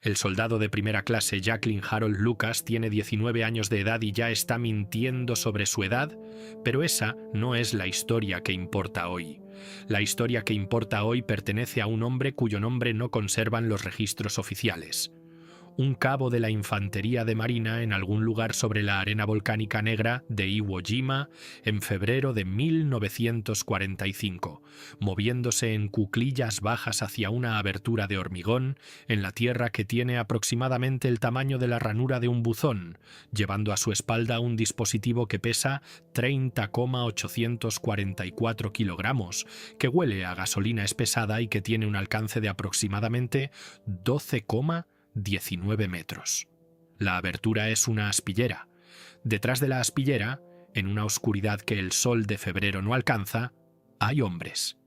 El soldado de primera clase Jacqueline Harold Lucas tiene 19 años de edad y ya está mintiendo sobre su edad, pero esa no es la historia que importa hoy. La historia que importa hoy pertenece a un hombre cuyo nombre no conservan los registros oficiales. Un cabo de la Infantería de Marina en algún lugar sobre la arena volcánica negra de Iwo Jima en febrero de 1945, moviéndose en cuclillas bajas hacia una abertura de hormigón en la tierra que tiene aproximadamente el tamaño de la ranura de un buzón, llevando a su espalda un dispositivo que pesa 30,844 kilogramos, que huele a gasolina espesada y que tiene un alcance de aproximadamente 12,19 metros. La abertura es una aspillera. Detrás de la aspillera, en una oscuridad que el sol de febrero no alcanza, hay hombres.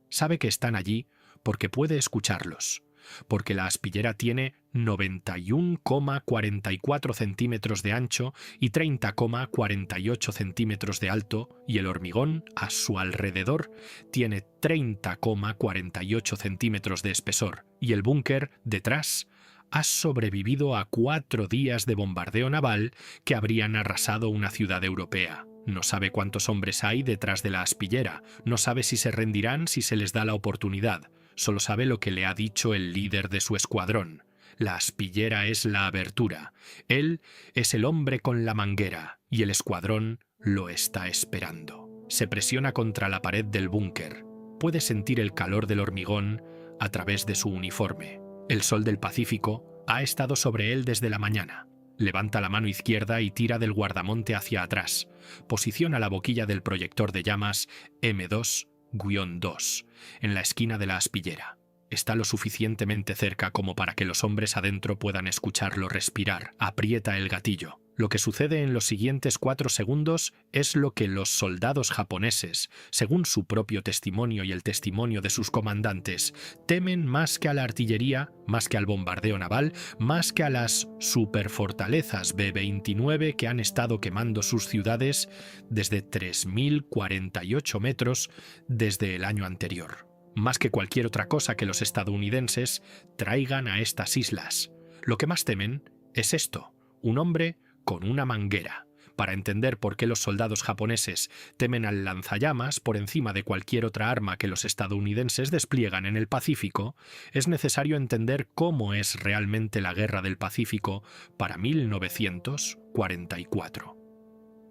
Sabe que están allí porque puede escucharlos, porque la aspillera tiene 91,44 centímetros de ancho y 30,48 centímetros de alto, y el hormigón a su alrededor tiene 30,48 centímetros de espesor, y el búnker detrás ha sobrevivido a 4 días de bombardeo naval que habrían arrasado una ciudad europea. No sabe cuántos hombres hay detrás de la aspillera, no sabe si se rendirán si se les da la oportunidad, solo sabe lo que le ha dicho el líder de su escuadrón. La aspillera es la abertura, él es el hombre con la manguera, y el escuadrón lo está esperando. Se presiona contra la pared del búnker, puede sentir el calor del hormigón a través de su uniforme. El sol del Pacífico ha estado sobre él desde la mañana. Levanta la mano izquierda y tira del guardamonte hacia atrás. Posiciona la boquilla del proyector de llamas M2-2 en la esquina de la aspillera. Está lo suficientemente cerca como para que los hombres adentro puedan escucharlo respirar. Aprieta el gatillo. Lo que sucede en los siguientes 4 segundos es lo que los soldados japoneses, según su propio testimonio y el testimonio de sus comandantes, temen más que a la artillería, más que al bombardeo naval, más que a las superfortalezas B-29 que han estado quemando sus ciudades desde 3.048 metros desde el año anterior. Más que cualquier otra cosa que los estadounidenses traigan a estas islas. Lo que más temen es esto, un hombre con una manguera. Para entender por qué los soldados japoneses temen al lanzallamas por encima de cualquier otra arma que los estadounidenses despliegan en el Pacífico, es necesario entender cómo es realmente la Guerra del Pacífico para 1944.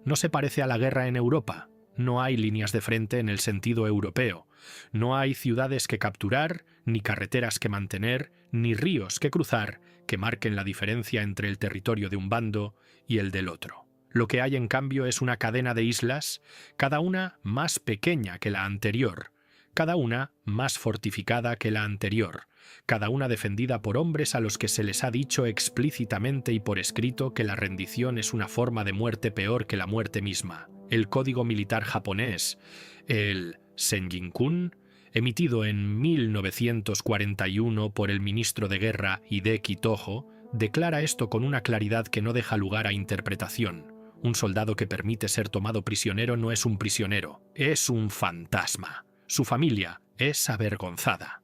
No se parece a la guerra en Europa. No hay líneas de frente en el sentido europeo. No hay ciudades que capturar, ni carreteras que mantener, ni ríos que cruzar que marquen la diferencia entre el territorio de un bando y el del otro. Lo que hay, en cambio, es una cadena de islas, cada una más pequeña que la anterior, cada una más fortificada que la anterior, cada una defendida por hombres a los que se les ha dicho explícitamente y por escrito que la rendición es una forma de muerte peor que la muerte misma. El código militar japonés, el Senjin-kun, emitido en 1941 por el ministro de Guerra Hideki Tojo, declara esto con una claridad que no deja lugar a interpretación. Un soldado que permite ser tomado prisionero no es un prisionero, es un fantasma. Su familia es avergonzada.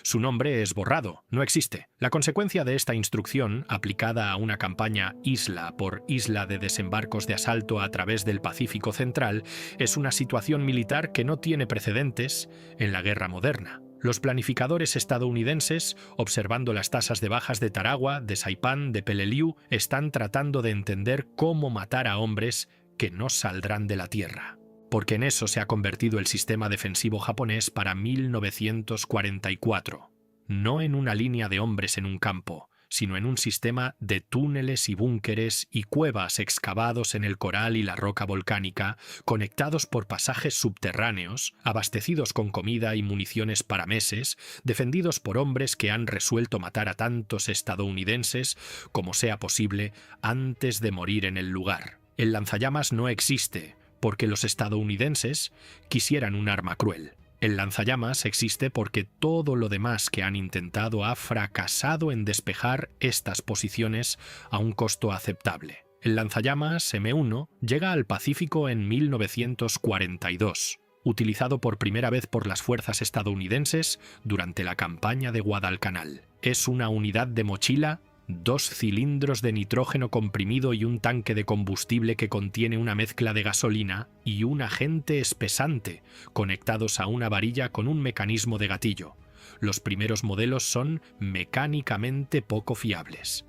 Su nombre es borrado, no existe. La consecuencia de esta instrucción, aplicada a una campaña isla por isla de desembarcos de asalto a través del Pacífico Central, es una situación militar que no tiene precedentes en la guerra moderna. Los planificadores estadounidenses, observando las tasas de bajas de Tarawa, de Saipan, de Peleliu, están tratando de entender cómo matar a hombres que no saldrán de la tierra. Porque en eso se ha convertido el sistema defensivo japonés para 1944, no en una línea de hombres en un campo, sino en un sistema de túneles y búnkeres y cuevas excavados en el coral y la roca volcánica, conectados por pasajes subterráneos, abastecidos con comida y municiones para meses, defendidos por hombres que han resuelto matar a tantos estadounidenses como sea posible antes de morir en el lugar. El lanzallamas no existe, porque los estadounidenses quisieran un arma cruel. El lanzallamas existe porque todo lo demás que han intentado ha fracasado en despejar estas posiciones a un costo aceptable. El lanzallamas M1 llega al Pacífico en 1942, utilizado por primera vez por las fuerzas estadounidenses durante la campaña de Guadalcanal. Es una unidad de mochila 2 cilindros de nitrógeno comprimido y un tanque de combustible que contiene una mezcla de gasolina y un agente espesante, conectados a una varilla con un mecanismo de gatillo. Los primeros modelos son mecánicamente poco fiables.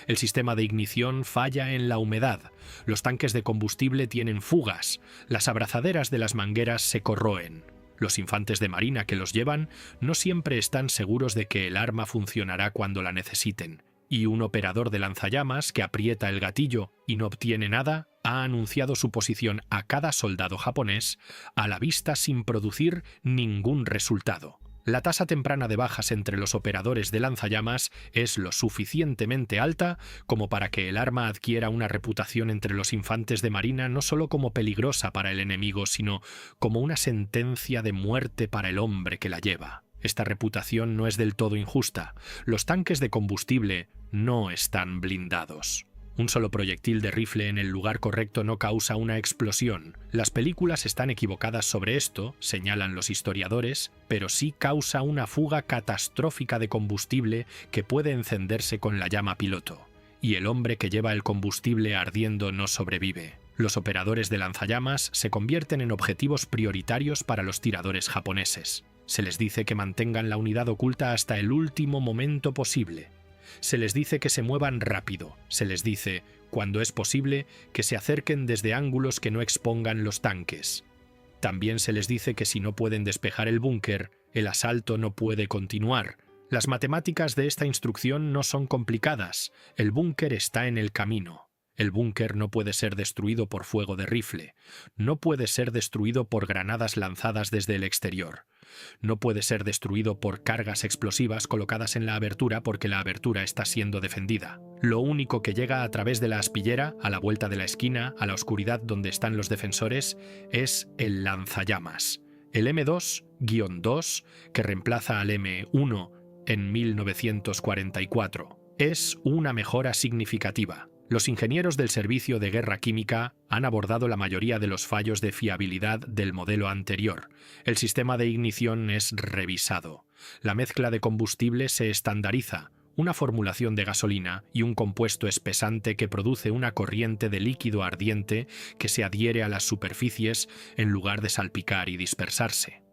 El sistema de ignición falla en la humedad, los tanques de combustible tienen fugas, las abrazaderas de las mangueras se corroen. Los infantes de marina que los llevan no siempre están seguros de que el arma funcionará cuando la necesiten, y un operador de lanzallamas que aprieta el gatillo y no obtiene nada ha anunciado su posición a cada soldado japonés a la vista sin producir ningún resultado. La tasa temprana de bajas entre los operadores de lanzallamas es lo suficientemente alta como para que el arma adquiera una reputación entre los infantes de marina no solo como peligrosa para el enemigo, sino como una sentencia de muerte para el hombre que la lleva. Esta reputación no es del todo injusta. Los tanques de combustible no están blindados. Un solo proyectil de rifle en el lugar correcto no causa una explosión. Las películas están equivocadas sobre esto, señalan los historiadores, pero sí causa una fuga catastrófica de combustible que puede encenderse con la llama piloto. Y el hombre que lleva el combustible ardiendo no sobrevive. Los operadores de lanzallamas se convierten en objetivos prioritarios para los tiradores japoneses. Se les dice que mantengan la unidad oculta hasta el último momento posible. Se les dice que se muevan rápido. Se les dice, cuando es posible, que se acerquen desde ángulos que no expongan los tanques. También se les dice que si no pueden despejar el búnker, el asalto no puede continuar. Las matemáticas de esta instrucción no son complicadas. El búnker está en el camino. El búnker no puede ser destruido por fuego de rifle. No puede ser destruido por granadas lanzadas desde el exterior. No puede ser destruido por cargas explosivas colocadas en la abertura porque la abertura está siendo defendida. Lo único que llega a través de la aspillera, a la vuelta de la esquina, a la oscuridad donde están los defensores, es el lanzallamas. El M2-2, que reemplaza al M1 en 1944, es una mejora significativa. Los ingenieros del Servicio de Guerra Química han abordado la mayoría de los fallos de fiabilidad del modelo anterior. El sistema de ignición es revisado. La mezcla de combustible se estandariza, una formulación de gasolina y un compuesto espesante que produce una corriente de líquido ardiente que se adhiere a las superficies en lugar de salpicar y dispersarse.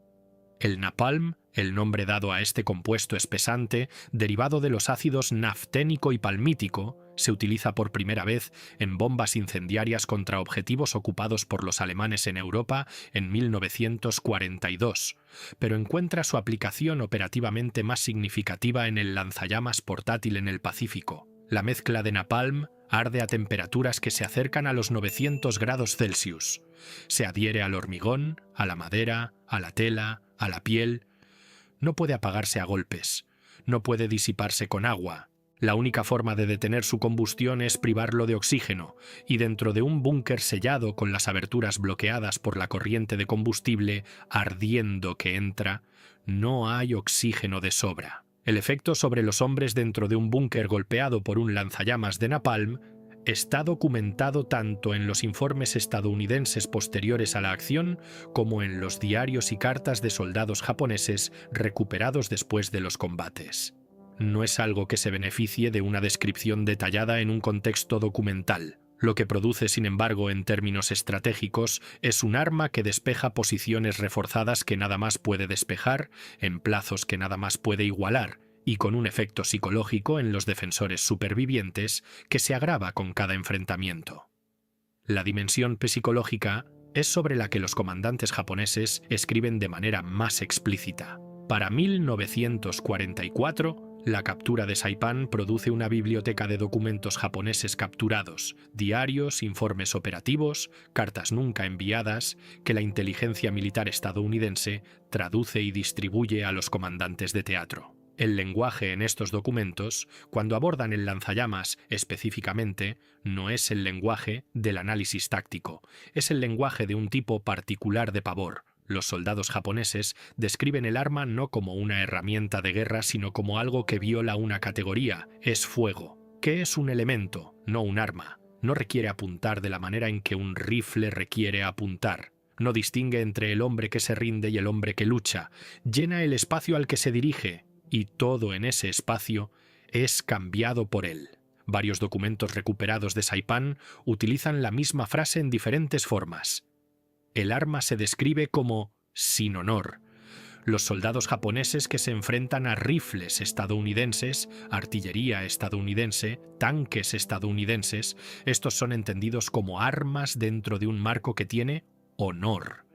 El napalm, el nombre dado a este compuesto espesante, derivado de los ácidos nafténico y palmítico, se utiliza por primera vez en bombas incendiarias contra objetivos ocupados por los alemanes en Europa en 1942, pero encuentra su aplicación operativamente más significativa en el lanzallamas portátil en el Pacífico. La mezcla de napalm arde a temperaturas que se acercan a los 900 grados Celsius. Se adhiere al hormigón, a la madera, a la tela, a la piel. No puede apagarse a golpes. No puede disiparse con agua. La única forma de detener su combustión es privarlo de oxígeno, y dentro de un búnker sellado con las aberturas bloqueadas por la corriente de combustible ardiendo que entra, no hay oxígeno de sobra. El efecto sobre los hombres dentro de un búnker golpeado por un lanzallamas de napalm está documentado tanto en los informes estadounidenses posteriores a la acción como en los diarios y cartas de soldados japoneses recuperados después de los combates. No es algo que se beneficie de una descripción detallada en un contexto documental. Lo que produce, sin embargo, en términos estratégicos, es un arma que despeja posiciones reforzadas que nada más puede despejar, en plazos que nada más puede igualar, y con un efecto psicológico en los defensores supervivientes que se agrava con cada enfrentamiento. La dimensión psicológica es sobre la que los comandantes japoneses escriben de manera más explícita. Para 1944, la captura de Saipan produce una biblioteca de documentos japoneses capturados, diarios, informes operativos, cartas nunca enviadas, que la inteligencia militar estadounidense traduce y distribuye a los comandantes de teatro. El lenguaje en estos documentos, cuando abordan el lanzallamas específicamente, no es el lenguaje del análisis táctico, es el lenguaje de un tipo particular de pavor. Los soldados japoneses describen el arma no como una herramienta de guerra, sino como algo que viola una categoría, es fuego, que es un elemento, no un arma. No requiere apuntar de la manera en que un rifle requiere apuntar. No distingue entre el hombre que se rinde y el hombre que lucha. Llena el espacio al que se dirige, y todo en ese espacio es cambiado por él. Varios documentos recuperados de Saipán utilizan la misma frase en diferentes formas. El arma se describe como sin honor. Los soldados japoneses que se enfrentan a rifles estadounidenses, artillería estadounidense, tanques estadounidenses, estos son entendidos como armas dentro de un marco que tiene honor.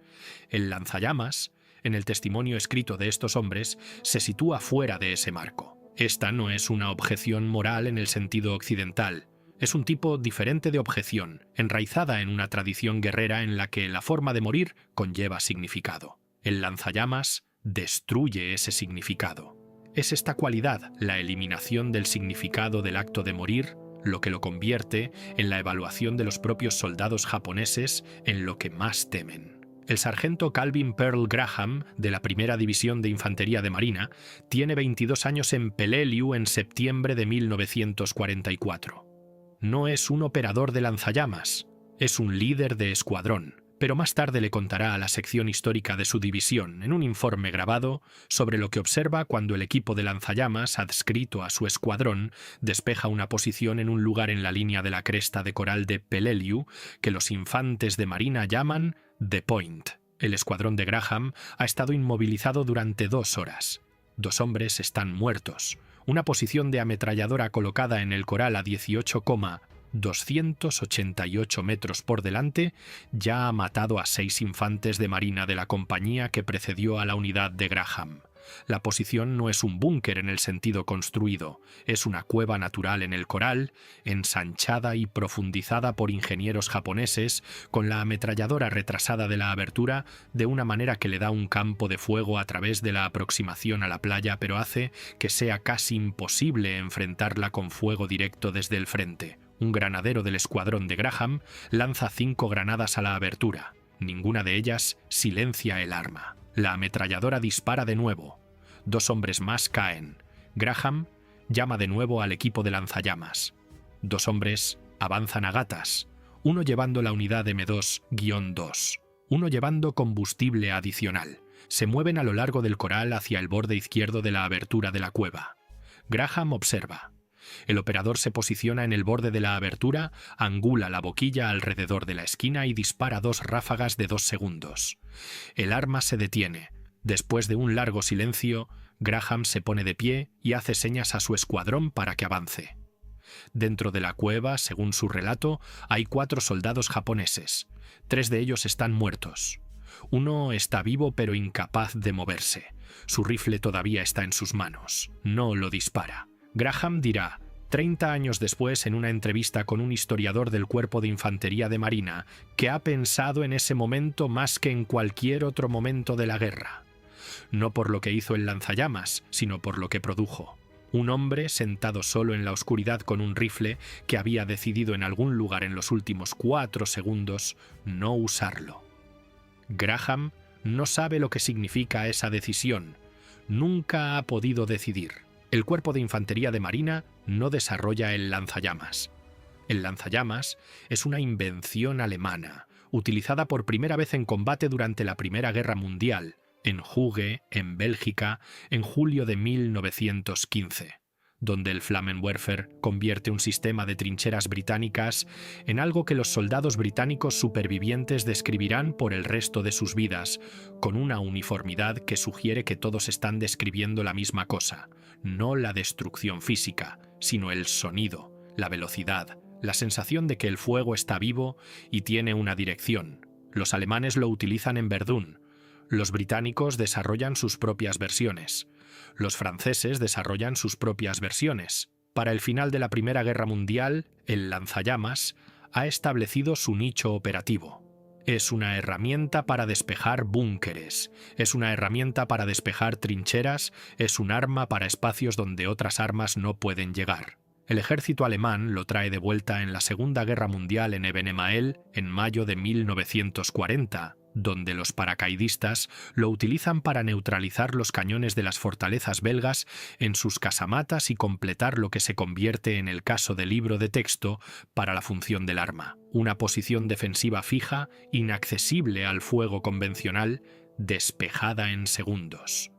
El lanzallamas, en el testimonio escrito de estos hombres, se sitúa fuera de ese marco. Esta no es una objeción moral en el sentido occidental. Es un tipo diferente de objeción, enraizada en una tradición guerrera en la que la forma de morir conlleva significado. El lanzallamas destruye ese significado. Es esta cualidad, la eliminación del significado del acto de morir, lo que lo convierte en la evaluación de los propios soldados japoneses en lo que más temen. El sargento Calvin Pearl Graham, de la Primera División de Infantería de Marina, tiene 22 años en Peleliu en septiembre de 1944. No es un operador de lanzallamas, es un líder de escuadrón, pero más tarde le contará a la sección histórica de su división, en un informe grabado, sobre lo que observa cuando el equipo de lanzallamas adscrito a su escuadrón despeja una posición en un lugar en la línea de la cresta de coral de Peleliu que los infantes de marina llaman The Point. El escuadrón de Graham ha estado inmovilizado durante 2 horas. 2 hombres están muertos. Una posición de ametralladora colocada en el coral a 18,288 metros por delante ya ha matado a 6 infantes de marina de la compañía que precedió a la unidad de Graham. La posición no es un búnker en el sentido construido, es una cueva natural en el coral, ensanchada y profundizada por ingenieros japoneses, con la ametralladora retrasada de la abertura de una manera que le da un campo de fuego a través de la aproximación a la playa, pero hace que sea casi imposible enfrentarla con fuego directo desde el frente. Un granadero del escuadrón de Graham lanza 5 granadas a la abertura. Ninguna de ellas silencia el arma. La ametralladora dispara de nuevo. 2 hombres más caen. Graham llama de nuevo al equipo de lanzallamas. 2 hombres avanzan a gatas, uno llevando la unidad M2-2, uno llevando combustible adicional. Se mueven a lo largo del coral hacia el borde izquierdo de la abertura de la cueva. Graham observa. El operador se posiciona en el borde de la abertura, angula la boquilla alrededor de la esquina y dispara 2 ráfagas de 2 segundos. El arma se detiene. Después de un largo silencio, Graham se pone de pie y hace señas a su escuadrón para que avance. Dentro de la cueva, según su relato, hay 4 soldados japoneses. 3 de ellos están muertos. Uno está vivo pero incapaz de moverse. Su rifle todavía está en sus manos. No lo dispara. Graham dirá, 30 años después, en una entrevista con un historiador del Cuerpo de Infantería de Marina, que ha pensado en ese momento más que en cualquier otro momento de la guerra. No por lo que hizo el lanzallamas, sino por lo que produjo. Un hombre sentado solo en la oscuridad con un rifle que había decidido en algún lugar en los últimos 4 segundos no usarlo. Graham no sabe lo que significa esa decisión. Nunca ha podido decidir. El Cuerpo de Infantería de Marina no desarrolla el lanzallamas. El lanzallamas es una invención alemana, utilizada por primera vez en combate durante la Primera Guerra Mundial, en Hügge, en Bélgica, en julio de 1915, donde el Flammenwerfer convierte un sistema de trincheras británicas en algo que los soldados británicos supervivientes describirán por el resto de sus vidas, con una uniformidad que sugiere que todos están describiendo la misma cosa, no la destrucción física, sino el sonido, la velocidad, la sensación de que el fuego está vivo y tiene una dirección. Los alemanes lo utilizan en Verdún. Los británicos desarrollan sus propias versiones. Los franceses desarrollan sus propias versiones. Para el final de la Primera Guerra Mundial, el lanzallamas ha establecido su nicho operativo. Es una herramienta para despejar búnkeres, es una herramienta para despejar trincheras, es un arma para espacios donde otras armas no pueden llegar. El ejército alemán lo trae de vuelta en la Segunda Guerra Mundial en Eben Emael en mayo de 1940, donde los paracaidistas lo utilizan para neutralizar los cañones de las fortalezas belgas en sus casamatas y completar lo que se convierte en el caso del libro de texto para la función del arma. Una posición defensiva fija, inaccesible al fuego convencional, despejada en segundos.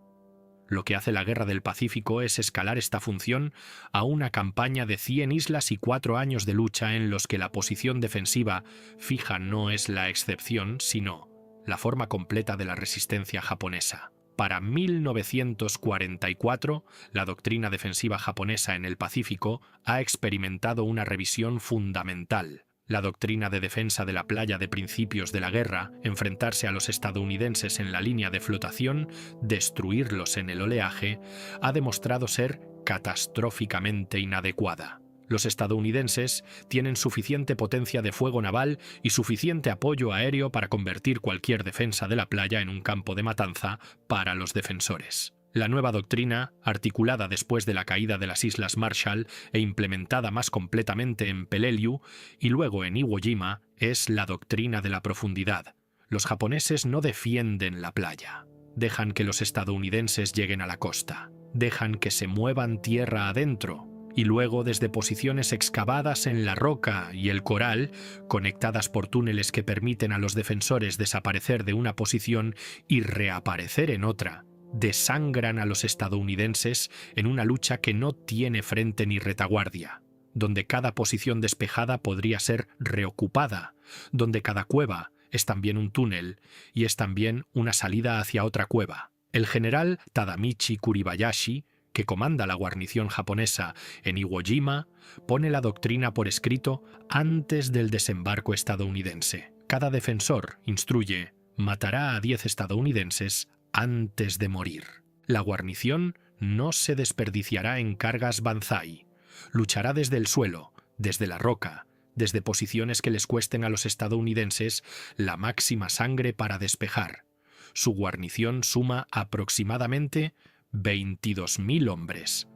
Lo que hace la Guerra del Pacífico es escalar esta función a una campaña de 100 islas y 4 años de lucha en los que la posición defensiva fija no es la excepción, sino la forma completa de la resistencia japonesa. Para 1944, la doctrina defensiva japonesa en el Pacífico ha experimentado una revisión fundamental. La doctrina de defensa de la playa de principios de la guerra, enfrentarse a los estadounidenses en la línea de flotación, destruirlos en el oleaje, ha demostrado ser catastróficamente inadecuada. Los estadounidenses tienen suficiente potencia de fuego naval y suficiente apoyo aéreo para convertir cualquier defensa de la playa en un campo de matanza para los defensores. La nueva doctrina, articulada después de la caída de las Islas Marshall e implementada más completamente en Peleliu y luego en Iwo Jima, es la doctrina de la profundidad. Los japoneses no defienden la playa. Dejan que los estadounidenses lleguen a la costa. Dejan que se muevan tierra adentro. Y luego, desde posiciones excavadas en la roca y el coral, conectadas por túneles que permiten a los defensores desaparecer de una posición y reaparecer en otra, desangran a los estadounidenses en una lucha que no tiene frente ni retaguardia, donde cada posición despejada podría ser reocupada, donde cada cueva es también un túnel y es también una salida hacia otra cueva. El general Tadamichi Kuribayashi, que comanda la guarnición japonesa en Iwo Jima, pone la doctrina por escrito antes del desembarco estadounidense. Cada defensor, instruye, matará a 10 estadounidenses antes de morir. La guarnición no se desperdiciará en cargas banzai. Luchará desde el suelo, desde la roca, desde posiciones que les cuesten a los estadounidenses la máxima sangre para despejar. Su guarnición suma aproximadamente 22.000 hombres.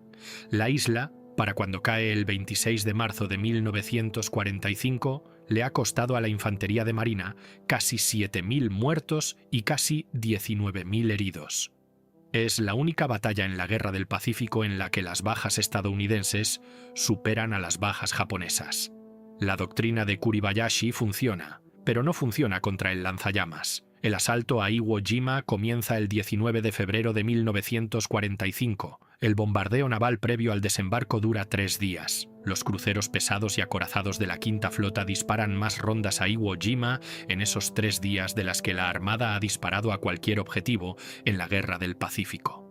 La isla, para cuando cae el 26 de marzo de 1945, le ha costado a la infantería de marina casi 7.000 muertos y casi 19.000 heridos. Es la única batalla en la Guerra del Pacífico en la que las bajas estadounidenses superan a las bajas japonesas. La doctrina de Kuribayashi funciona, pero no funciona contra el lanzallamas. El asalto a Iwo Jima comienza el 19 de febrero de 1945. El bombardeo naval previo al desembarco dura 3 días. Los cruceros pesados y acorazados de la Quinta Flota disparan más rondas a Iwo Jima en esos 3 días de las que la Armada ha disparado a cualquier objetivo en la Guerra del Pacífico.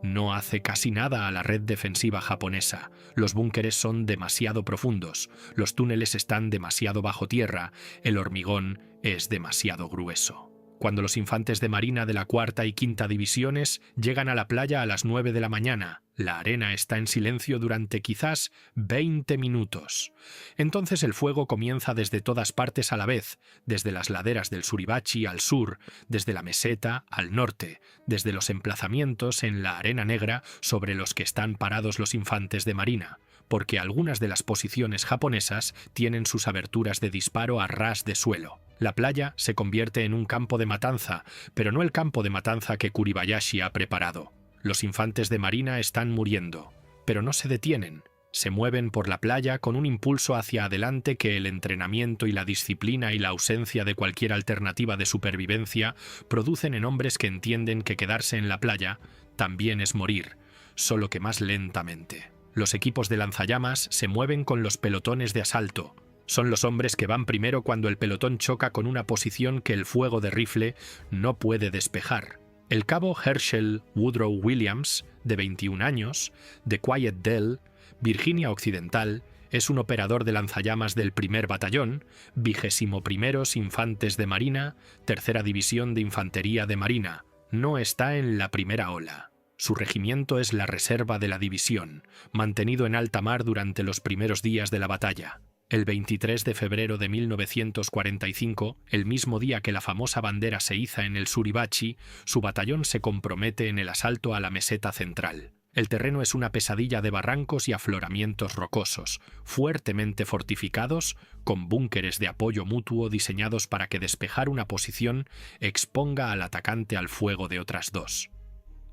No hace casi nada a la red defensiva japonesa. Los búnkeres son demasiado profundos, los túneles están demasiado bajo tierra, el hormigón es demasiado grueso. Cuando los infantes de marina de la 4ª y 5ª divisiones llegan a la playa a las 9 de la mañana, la arena está en silencio durante quizás 20 minutos. Entonces el fuego comienza desde todas partes a la vez, desde las laderas del Suribachi al sur, desde la meseta al norte, desde los emplazamientos en la arena negra sobre los que están parados los infantes de marina, porque algunas de las posiciones japonesas tienen sus aberturas de disparo a ras de suelo. La playa se convierte en un campo de matanza, pero no el campo de matanza que Kuribayashi ha preparado. Los infantes de marina están muriendo, pero no se detienen. Se mueven por la playa con un impulso hacia adelante que el entrenamiento y la disciplina y la ausencia de cualquier alternativa de supervivencia producen en hombres que entienden que quedarse en la playa también es morir, solo que más lentamente. Los equipos de lanzallamas se mueven con los pelotones de asalto. Son los hombres que van primero cuando el pelotón choca con una posición que el fuego de rifle no puede despejar. El cabo Herschel Woodrow Williams, de 21 años, de Quiet Dell, Virginia Occidental, es un operador de lanzallamas del 1er Batallón, 21º Infantes de Marina, 3ª División de Infantería de Marina. No está en la primera ola. Su regimiento es la reserva de la división, mantenido en alta mar durante los primeros días de la batalla. El 23 de febrero de 1945, el mismo día que la famosa bandera se iza en el Suribachi, su batallón se compromete en el asalto a la meseta central. El terreno es una pesadilla de barrancos y afloramientos rocosos, fuertemente fortificados, con búnkeres de apoyo mutuo diseñados para que despejar una posición exponga al atacante al fuego de otras 2.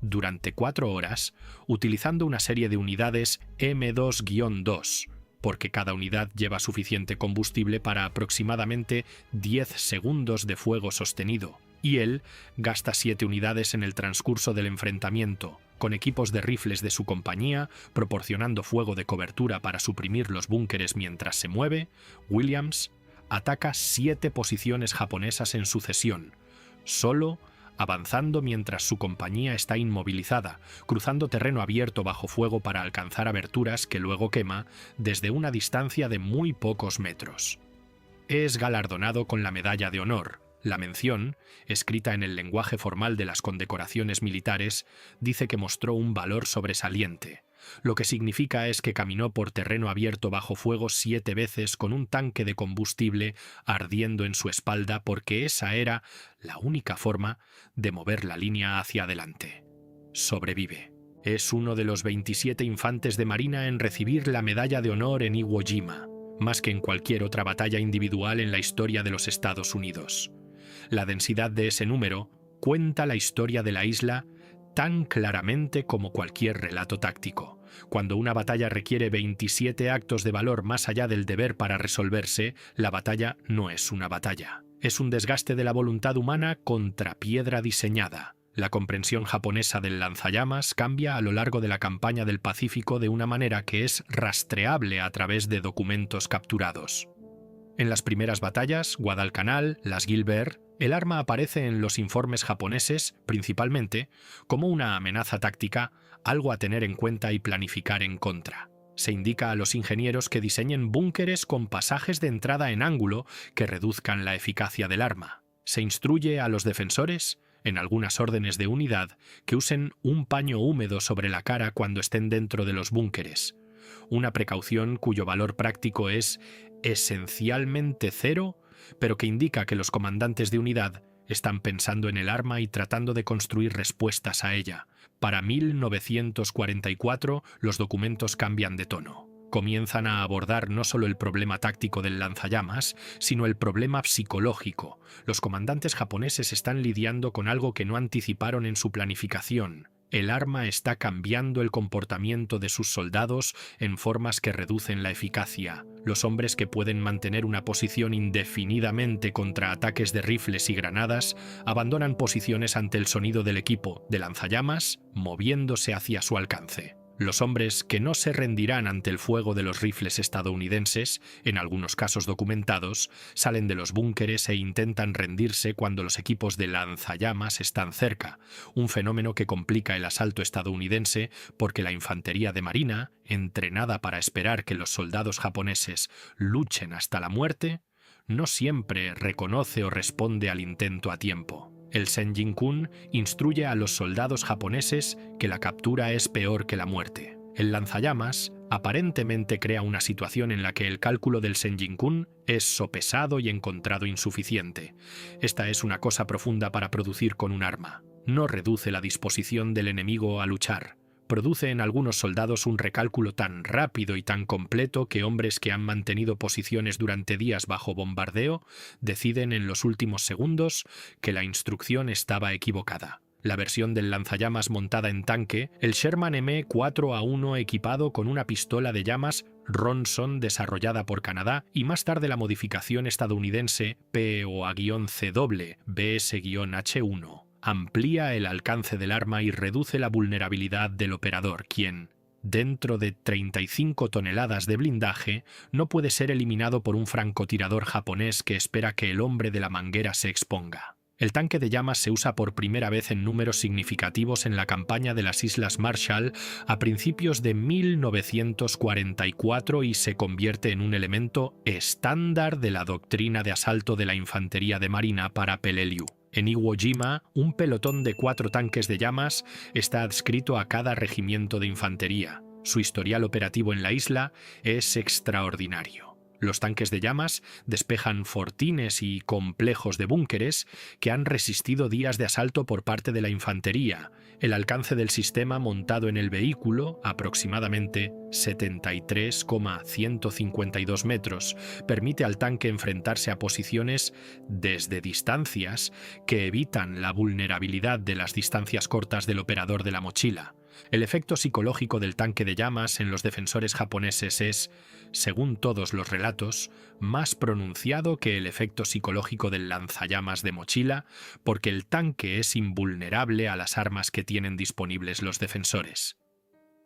Durante 4 horas, utilizando una serie de unidades M2-2, porque cada unidad lleva suficiente combustible para aproximadamente 10 segundos de fuego sostenido. y él gasta 7 unidades en el transcurso del enfrentamiento, con equipos de rifles de su compañía proporcionando fuego de cobertura para suprimir los búnkeres mientras se mueve. Williams ataca 7 posiciones japonesas en sucesión, solo avanzando mientras su compañía está inmovilizada, cruzando terreno abierto bajo fuego para alcanzar aberturas que luego quema desde una distancia de muy pocos metros. Es galardonado con la Medalla de Honor. La mención, escrita en el lenguaje formal de las condecoraciones militares, dice que mostró un valor sobresaliente. Lo que significa es que caminó por terreno abierto bajo fuego 7 veces con un tanque de combustible ardiendo en su espalda porque esa era la única forma de mover la línea hacia adelante. Sobrevive. Es uno de los 27 infantes de marina en recibir la Medalla de Honor en Iwo Jima, más que en cualquier otra batalla individual en la historia de los Estados Unidos. La densidad de ese número cuenta la historia de la isla tan claramente como cualquier relato táctico. Cuando una batalla requiere 27 actos de valor más allá del deber para resolverse, la batalla no es una batalla. Es un desgaste de la voluntad humana contra piedra diseñada. La comprensión japonesa del lanzallamas cambia a lo largo de la campaña del Pacífico de una manera que es rastreable a través de documentos capturados. En las primeras batallas, Guadalcanal, las Gilbert, el arma aparece en los informes japoneses, principalmente, como una amenaza táctica, algo a tener en cuenta y planificar en contra. Se indica a los ingenieros que diseñen búnkeres con pasajes de entrada en ángulo que reduzcan la eficacia del arma. Se instruye a los defensores, en algunas órdenes de unidad, que usen un paño húmedo sobre la cara cuando estén dentro de los búnkeres. Una precaución cuyo valor práctico es esencialmente cero, pero que indica que los comandantes de unidad están pensando en el arma y tratando de construir respuestas a ella. Para 1944, los documentos cambian de tono. Comienzan a abordar no solo el problema táctico del lanzallamas, sino el problema psicológico. Los comandantes japoneses están lidiando con algo que no anticiparon en su planificación. El arma está cambiando el comportamiento de sus soldados en formas que reducen la eficacia. Los hombres que pueden mantener una posición indefinidamente contra ataques de rifles y granadas abandonan posiciones ante el sonido del equipo de lanzallamas moviéndose hacia su alcance. Los hombres que no se rendirán ante el fuego de los rifles estadounidenses, en algunos casos documentados, salen de los búnkeres e intentan rendirse cuando los equipos de lanzallamas están cerca, un fenómeno que complica el asalto estadounidense porque la infantería de marina, entrenada para esperar que los soldados japoneses luchen hasta la muerte, no siempre reconoce o responde al intento a tiempo. El Senjin-kun instruye a los soldados japoneses que la captura es peor que la muerte. El lanzallamas aparentemente crea una situación en la que el cálculo del Senjin-kun es sopesado y encontrado insuficiente. Esta es una cosa profunda para producir con un arma. No reduce la disposición del enemigo a luchar. Produce en algunos soldados un recálculo tan rápido y tan completo que hombres que han mantenido posiciones durante días bajo bombardeo deciden en los últimos segundos que la instrucción estaba equivocada. La versión del lanzallamas montada en tanque, el Sherman M4A1 equipado con una pistola de llamas Ronson desarrollada por Canadá y más tarde la modificación estadounidense POA-CW BS-H1. Amplía el alcance del arma y reduce la vulnerabilidad del operador, quien, dentro de 35 toneladas de blindaje, no puede ser eliminado por un francotirador japonés que espera que el hombre de la manguera se exponga. El tanque de llamas se usa por primera vez en números significativos en la campaña de las Islas Marshall a principios de 1944 y se convierte en un elemento estándar de la doctrina de asalto de la infantería de marina para Peleliu. En Iwo Jima, un pelotón de 4 tanques de llamas está adscrito a cada regimiento de infantería. Su historial operativo en la isla es extraordinario. Los tanques de llamas despejan fortines y complejos de búnkeres que han resistido días de asalto por parte de la infantería. El alcance del sistema montado en el vehículo, aproximadamente 73,152 metros, permite al tanque enfrentarse a posiciones desde distancias que evitan la vulnerabilidad de las distancias cortas del operador de la mochila. El efecto psicológico del tanque de llamas en los defensores japoneses es, según todos los relatos, más pronunciado que el efecto psicológico del lanzallamas de mochila, porque el tanque es invulnerable a las armas que tienen disponibles los defensores.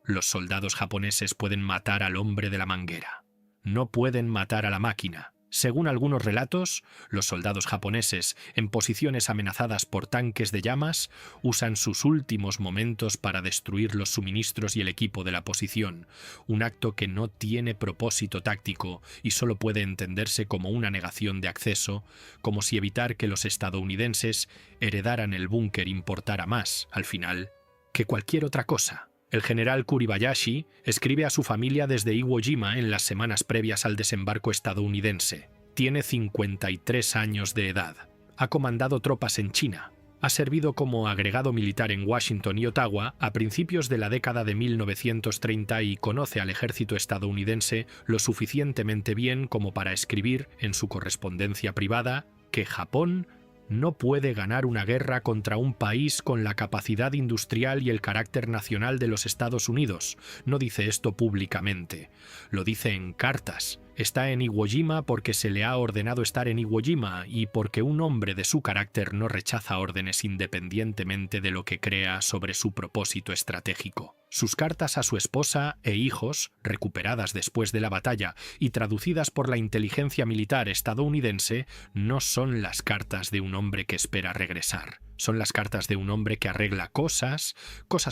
Los soldados japoneses pueden matar al hombre de la manguera. No pueden matar a la máquina. Según algunos relatos, los soldados japoneses, en posiciones amenazadas por tanques de llamas, usan sus últimos momentos para destruir los suministros y el equipo de la posición, un acto que no tiene propósito táctico y solo puede entenderse como una negación de acceso, como si evitar que los estadounidenses heredaran el búnker importara más, al final, que cualquier otra cosa. El general Kuribayashi escribe a su familia desde Iwo Jima en las semanas previas al desembarco estadounidense. Tiene 53 años de edad. Ha comandado tropas en China. Ha servido como agregado militar en Washington y Ottawa a principios de la década de 1930 y conoce al ejército estadounidense lo suficientemente bien como para escribir en su correspondencia privada que Japón no puede ganar una guerra contra un país con la capacidad industrial y el carácter nacional de los Estados Unidos. No dice esto públicamente, lo dice en cartas. Está en Iwo Jima porque se le ha ordenado estar en Iwo Jima y porque un hombre de su carácter no rechaza órdenes independientemente de lo que crea sobre su propósito estratégico. Sus cartas a su esposa e hijos, recuperadas después de la batalla y traducidas por la inteligencia militar estadounidense, no son las cartas de un hombre que espera regresar. Son las cartas de un hombre que arregla cosas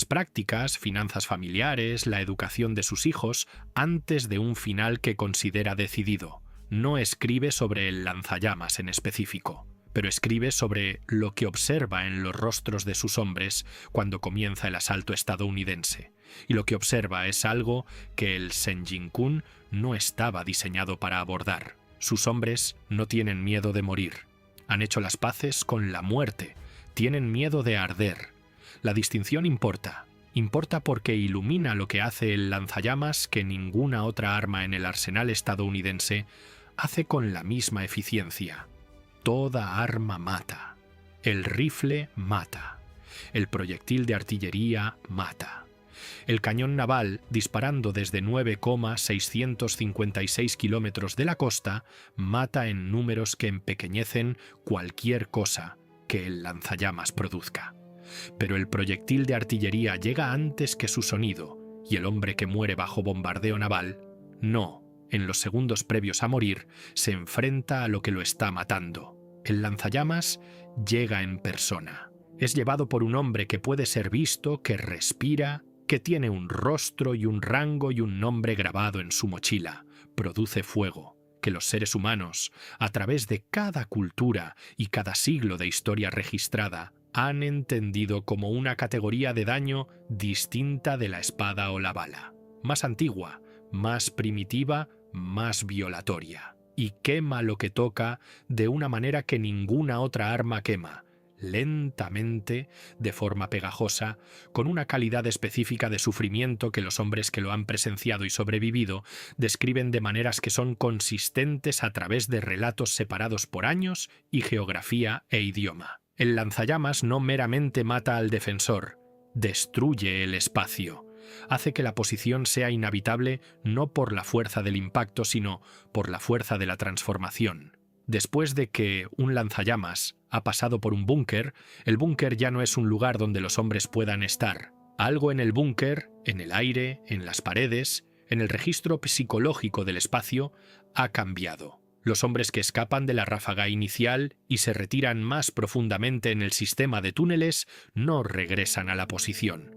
prácticas, finanzas familiares, la educación de sus hijos, antes de un final que considera decidido. No escribe sobre el lanzallamas en específico, pero escribe sobre lo que observa en los rostros de sus hombres cuando comienza el asalto estadounidense. Y lo que observa es algo que el Senjin-kun no estaba diseñado para abordar. Sus hombres no tienen miedo de morir. Han hecho las paces con la muerte. Tienen miedo de arder. La distinción importa. Importa porque ilumina lo que hace el lanzallamas que ninguna otra arma en el arsenal estadounidense hace con la misma eficiencia. Toda arma mata. El rifle mata. El proyectil de artillería mata. El cañón naval, disparando desde 9,656 kilómetros de la costa, mata en números que empequeñecen cualquier cosa que el lanzallamas produzca. Pero el proyectil de artillería llega antes que su sonido, y el hombre que muere bajo bombardeo naval, no, en los segundos previos a morir, se enfrenta a lo que lo está matando. El lanzallamas llega en persona. Es llevado por un hombre que puede ser visto, que respira, que tiene un rostro y un rango y un nombre grabado en su mochila. Produce fuego, que los seres humanos, a través de cada cultura y cada siglo de historia registrada, han entendido como una categoría de daño distinta de la espada o la bala. Más antigua, más primitiva, más violatoria. Y quema lo que toca de una manera que ninguna otra arma quema, lentamente, de forma pegajosa, con una calidad específica de sufrimiento que los hombres que lo han presenciado y sobrevivido describen de maneras que son consistentes a través de relatos separados por años y geografía e idioma. El lanzallamas no meramente mata al defensor, destruye el espacio. Hace que la posición sea inhabitable no por la fuerza del impacto, sino por la fuerza de la transformación. Después de que un lanzallamas ha pasado por un búnker, el búnker ya no es un lugar donde los hombres puedan estar. Algo en el búnker, en el aire, en las paredes, en el registro psicológico del espacio, ha cambiado. Los hombres que escapan de la ráfaga inicial y se retiran más profundamente en el sistema de túneles no regresan a la posición.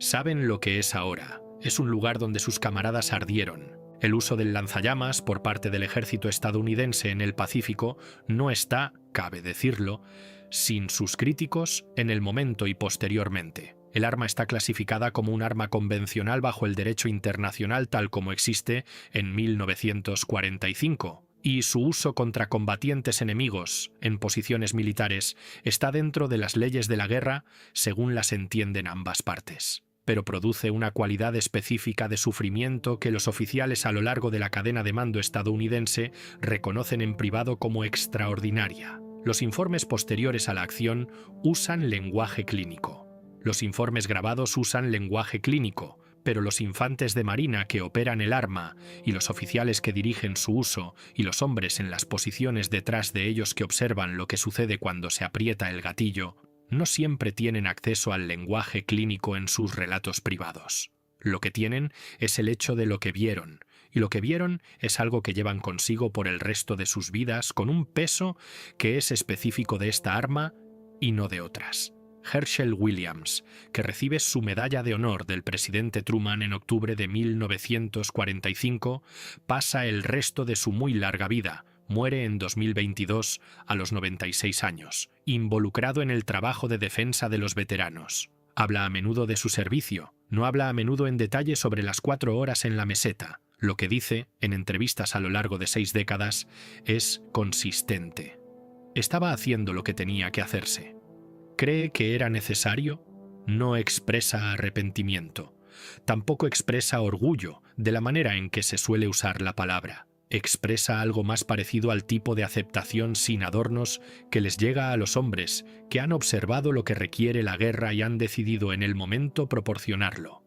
Saben lo que es ahora. Es un lugar donde sus camaradas ardieron. El uso del lanzallamas por parte del ejército estadounidense en el Pacífico no está, cabe decirlo, sin sus críticos en el momento y posteriormente. El arma está clasificada como un arma convencional bajo el derecho internacional tal como existe en 1945, y su uso contra combatientes enemigos en posiciones militares está dentro de las leyes de la guerra según las entienden ambas partes. Pero produce una cualidad específica de sufrimiento que los oficiales a lo largo de la cadena de mando estadounidense reconocen en privado como extraordinaria. Los informes posteriores a la acción usan lenguaje clínico. Los informes grabados usan lenguaje clínico, pero los infantes de marina que operan el arma y los oficiales que dirigen su uso y los hombres en las posiciones detrás de ellos que observan lo que sucede cuando se aprieta el gatillo, no siempre tienen acceso al lenguaje clínico en sus relatos privados. Lo que tienen es el hecho de lo que vieron, y lo que vieron es algo que llevan consigo por el resto de sus vidas con un peso que es específico de esta arma y no de otras. Herschel Williams, que recibe su medalla de honor del presidente Truman en octubre de 1945, pasa el resto de su muy larga vida, muere en 2022 a los 96 años, involucrado en el trabajo de defensa de los veteranos. Habla a menudo de su servicio, no habla a menudo en detalle sobre las 4 horas en la meseta. Lo que dice, en entrevistas a lo largo de 6 décadas, es consistente. Estaba haciendo lo que tenía que hacerse. ¿Cree que era necesario? No expresa arrepentimiento. Tampoco expresa orgullo, de la manera en que se suele usar la palabra. Expresa algo más parecido al tipo de aceptación sin adornos que les llega a los hombres que han observado lo que requiere la guerra y han decidido en el momento proporcionarlo.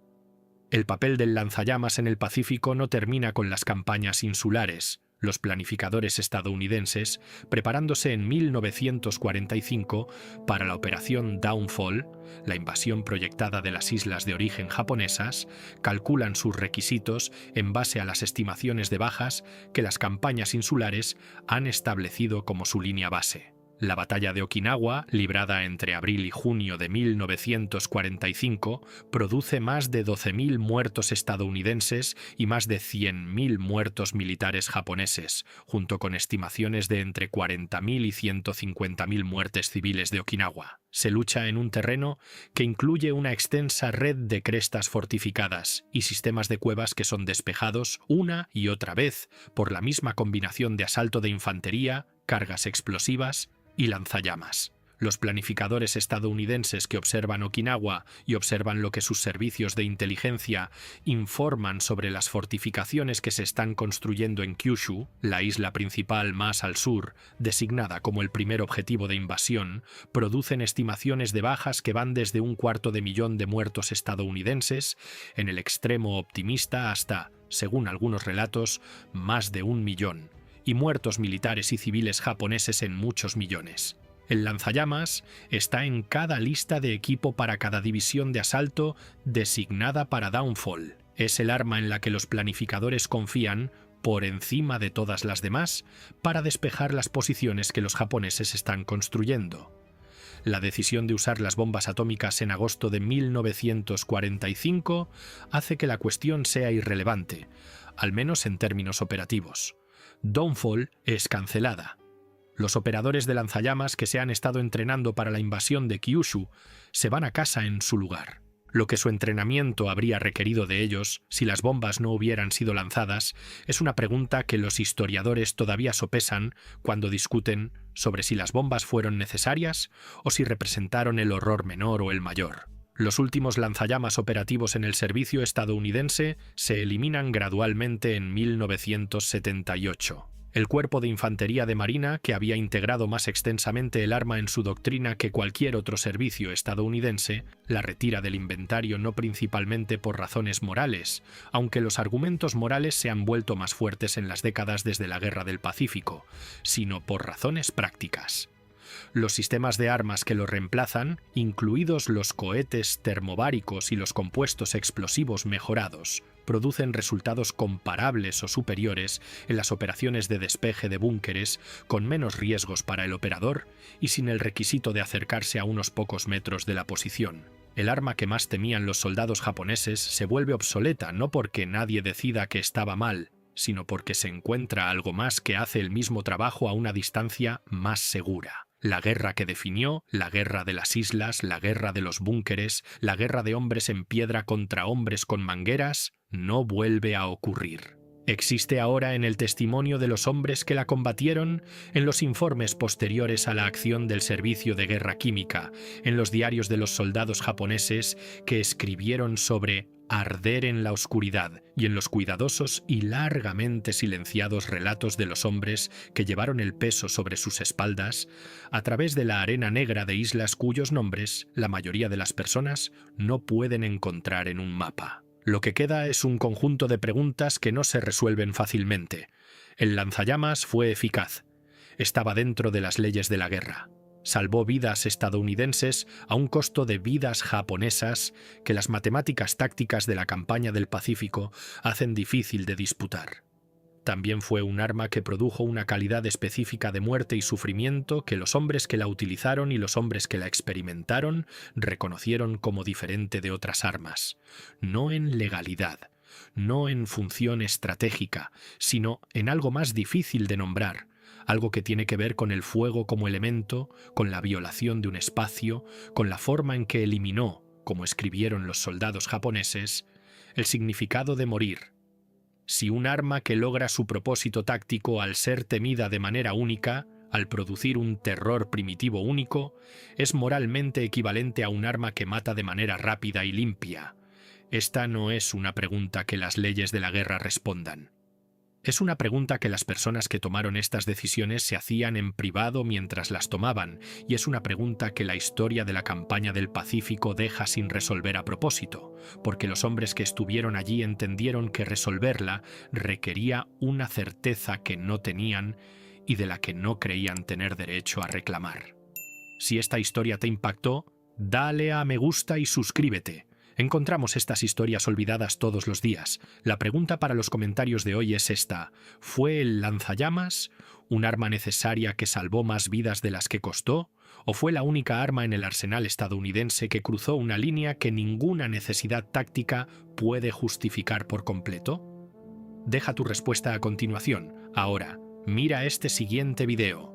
El papel del lanzallamas en el Pacífico no termina con las campañas insulares. Los planificadores estadounidenses, preparándose en 1945 para la operación Downfall, la invasión proyectada de las islas de origen japonesas, calculan sus requisitos en base a las estimaciones de bajas que las campañas insulares han establecido como su línea base. La batalla de Okinawa, librada entre abril y junio de 1945, produce más de 12.000 muertos estadounidenses y más de 100.000 muertos militares japoneses, junto con estimaciones de entre 40.000 y 150.000 muertes civiles de Okinawa. Se lucha en un terreno que incluye una extensa red de crestas fortificadas y sistemas de cuevas que son despejados una y otra vez por la misma combinación de asalto de infantería, cargas explosivas y lanzallamas. Los planificadores estadounidenses que observan Okinawa y observan lo que sus servicios de inteligencia informan sobre las fortificaciones que se están construyendo en Kyushu, la isla principal más al sur, designada como el primer objetivo de invasión, producen estimaciones de bajas que van desde 250.000 de muertos estadounidenses, en el extremo optimista, hasta, según algunos relatos, más de 1 millón, y muertos militares y civiles japoneses en muchos millones. El lanzallamas está en cada lista de equipo para cada división de asalto designada para Downfall. Es el arma en la que los planificadores confían, por encima de todas las demás, para despejar las posiciones que los japoneses están construyendo. La decisión de usar las bombas atómicas en agosto de 1945 hace que la cuestión sea irrelevante, al menos en términos operativos. Downfall es cancelada. Los operadores de lanzallamas que se han estado entrenando para la invasión de Kyushu se van a casa en su lugar. Lo que su entrenamiento habría requerido de ellos si las bombas no hubieran sido lanzadas es una pregunta que los historiadores todavía sopesan cuando discuten sobre si las bombas fueron necesarias o si representaron el horror menor o el mayor. Los últimos lanzallamas operativos en el servicio estadounidense se eliminan gradualmente en 1978. El Cuerpo de Infantería de Marina, que había integrado más extensamente el arma en su doctrina que cualquier otro servicio estadounidense, la retira del inventario no principalmente por razones morales, aunque los argumentos morales se han vuelto más fuertes en las décadas desde la Guerra del Pacífico, sino por razones prácticas. Los sistemas de armas que lo reemplazan, incluidos los cohetes termobáricos y los compuestos explosivos mejorados, producen resultados comparables o superiores en las operaciones de despeje de búnkeres con menos riesgos para el operador y sin el requisito de acercarse a unos pocos metros de la posición. El arma que más temían los soldados japoneses se vuelve obsoleta no porque nadie decida que estaba mal, sino porque se encuentra algo más que hace el mismo trabajo a una distancia más segura. La guerra que definió, la guerra de las islas, la guerra de los búnkeres, la guerra de hombres en piedra contra hombres con mangueras, no vuelve a ocurrir. Existe ahora en el testimonio de los hombres que la combatieron, en los informes posteriores a la acción del Servicio de Guerra Química, en los diarios de los soldados japoneses que escribieron sobre arder en la oscuridad y en los cuidadosos y largamente silenciados relatos de los hombres que llevaron el peso sobre sus espaldas a través de la arena negra de islas cuyos nombres la mayoría de las personas no pueden encontrar en un mapa. Lo que queda es un conjunto de preguntas que no se resuelven fácilmente. El lanzallamas fue eficaz. Estaba dentro de las leyes de la guerra. Salvó vidas estadounidenses a un costo de vidas japonesas que las matemáticas tácticas de la campaña del Pacífico hacen difícil de disputar. También fue un arma que produjo una calidad específica de muerte y sufrimiento que los hombres que la utilizaron y los hombres que la experimentaron reconocieron como diferente de otras armas, no en legalidad, no en función estratégica, sino en algo más difícil de nombrar, algo que tiene que ver con el fuego como elemento, con la violación de un espacio, con la forma en que eliminó, como escribieron los soldados japoneses, el significado de morir. Si un arma que logra su propósito táctico al ser temida de manera única, al producir un terror primitivo único, es moralmente equivalente a un arma que mata de manera rápida y limpia. Esta no es una pregunta que las leyes de la guerra respondan. Es una pregunta que las personas que tomaron estas decisiones se hacían en privado mientras las tomaban, y es una pregunta que la historia de la campaña del Pacífico deja sin resolver a propósito, porque los hombres que estuvieron allí entendieron que resolverla requería una certeza que no tenían y de la que no creían tener derecho a reclamar. Si esta historia te impactó, dale a me gusta y suscríbete. Encontramos estas historias olvidadas todos los días. La pregunta para los comentarios de hoy es esta: ¿fue el lanzallamas un arma necesaria que salvó más vidas de las que costó? ¿O fue la única arma en el arsenal estadounidense que cruzó una línea que ninguna necesidad táctica puede justificar por completo? Deja tu respuesta a continuación. Ahora, mira este siguiente video.